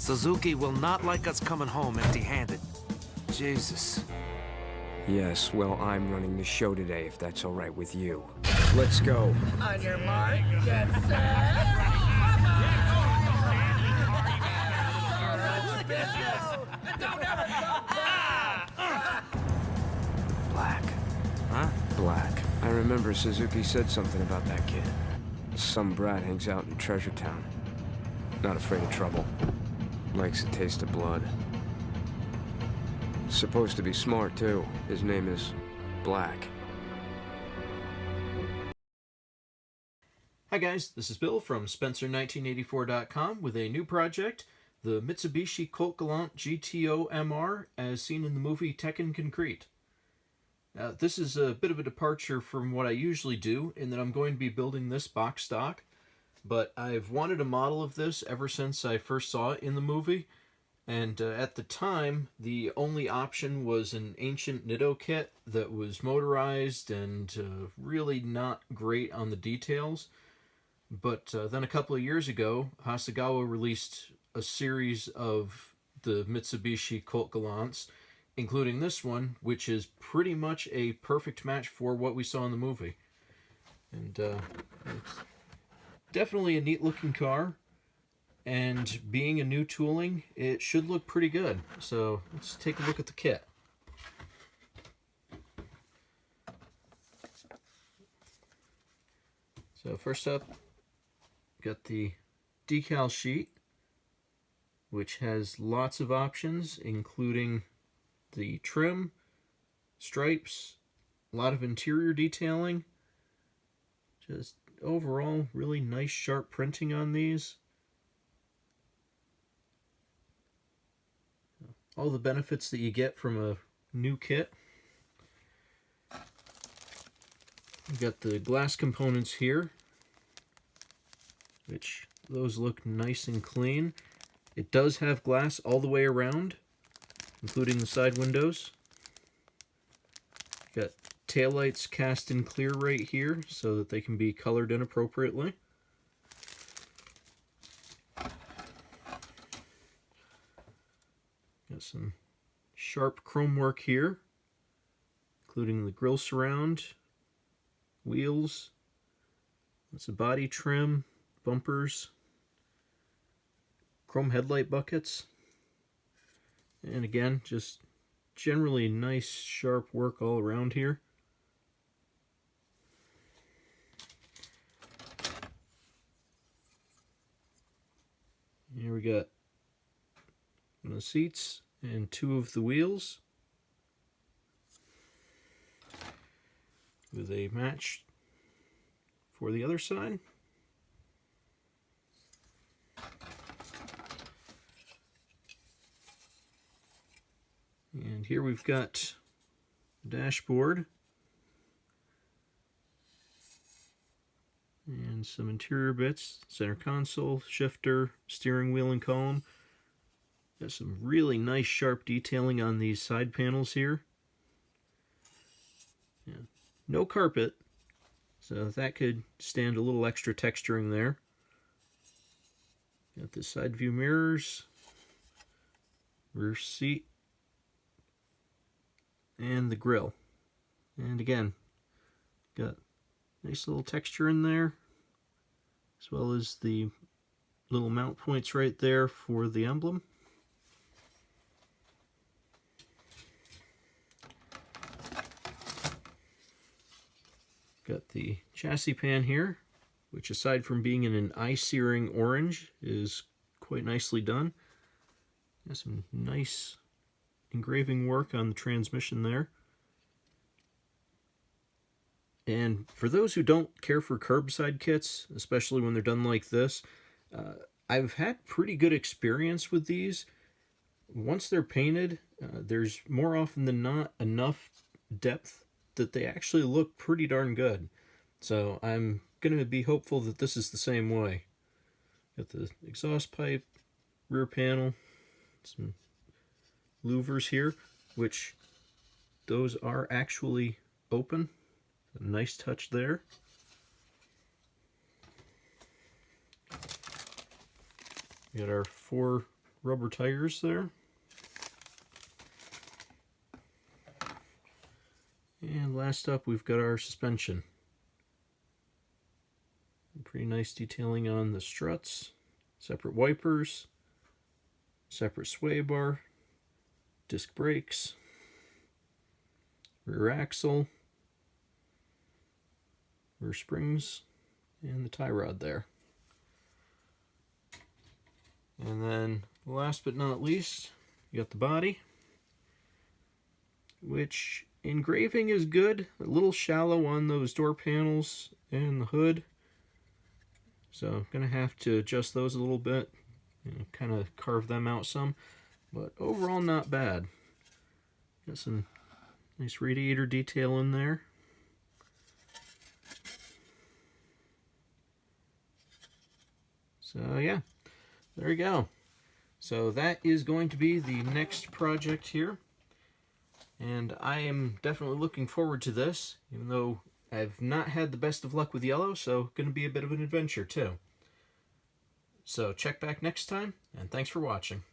Suzuki will not like us coming home empty-handed. Jesus. Yes, well, I'm running the show today, if that's all right with you. Let's go. On your mark, get set. Black. Huh? Black. I remember Suzuki said something about that kid. Some brat hangs out in Treasure Town. Not afraid of trouble. Likes a taste of blood. Supposed to be smart, too. His name is Black. Hi guys, this is Bill from Spencer1984.com with a new project, the Mitsubishi Colt Galant GTO MR as seen in the movie Tekkonkinkreet. This is a bit of a departure from what I usually do in that I'm going to be building this box stock, but I've wanted a model of this ever since I first saw it in the movie, and at the time the only option was an ancient Nitto kit that was motorized and really not great on the details. But then a couple of years ago, Hasegawa released a series of the Mitsubishi Colt Galants, including this one, which is pretty much a perfect match for what we saw in the movie. And it's definitely a neat looking car, and being a new tooling, it should look pretty good. So let's take a look at the kit. So first up, got the decal sheet, which has lots of options, including the trim, stripes, a lot of interior detailing. Just overall really nice sharp printing on these. All the benefits that you get from a new kit. We've got the glass components here, which those look nice and clean. It does have glass all the way around, including the side windows. Got taillights cast in clear right here so that they can be colored in appropriately. Got some sharp chrome work here, including the grille surround, wheels, lots of body trim, bumpers, chrome headlight buckets, and again, just generally nice sharp work all around here. Here we got one of the seats and two of the wheels with a match for the other side. And here we've got the dashboard and some interior bits, center console, shifter, steering wheel and column. Got some really nice sharp detailing on these side panels here. Yeah. No carpet, so that could stand a little extra texturing there. Got the side view mirrors, rear seat, and the grille. And again, got nice little texture in there, as well as the little mount points right there for the emblem. Got the chassis pan here, which aside from being in an eye-searing orange, is quite nicely done. Got some nice engraving work on the transmission there. And for those who don't care for curbside kits, especially when they're done like this, I've had pretty good experience with these. Once they're painted, there's more often than not enough depth that they actually look pretty darn good. So I'm going to be hopeful that this is the same way. Got the exhaust pipe, rear panel, some louvers here, which those are actually open. A nice touch there. We got our 4 rubber tires there. And last up, we've got our suspension. Pretty nice detailing on the struts. Separate wipers. Separate sway bar. Disc brakes. Rear axle. Rear springs. And the tie rod there. And then, last but not least, you got the body, which engraving is good. A little shallow on those door panels and the hood. So I'm going to have to adjust those a little bit and kind of carve them out some. But overall, not bad. Got some nice radiator detail in there. So yeah, there you go. So that is going to be the next project here. And I am definitely looking forward to this, even though I've not had the best of luck with yellow, so going to be a bit of an adventure too. So check back next time, and thanks for watching.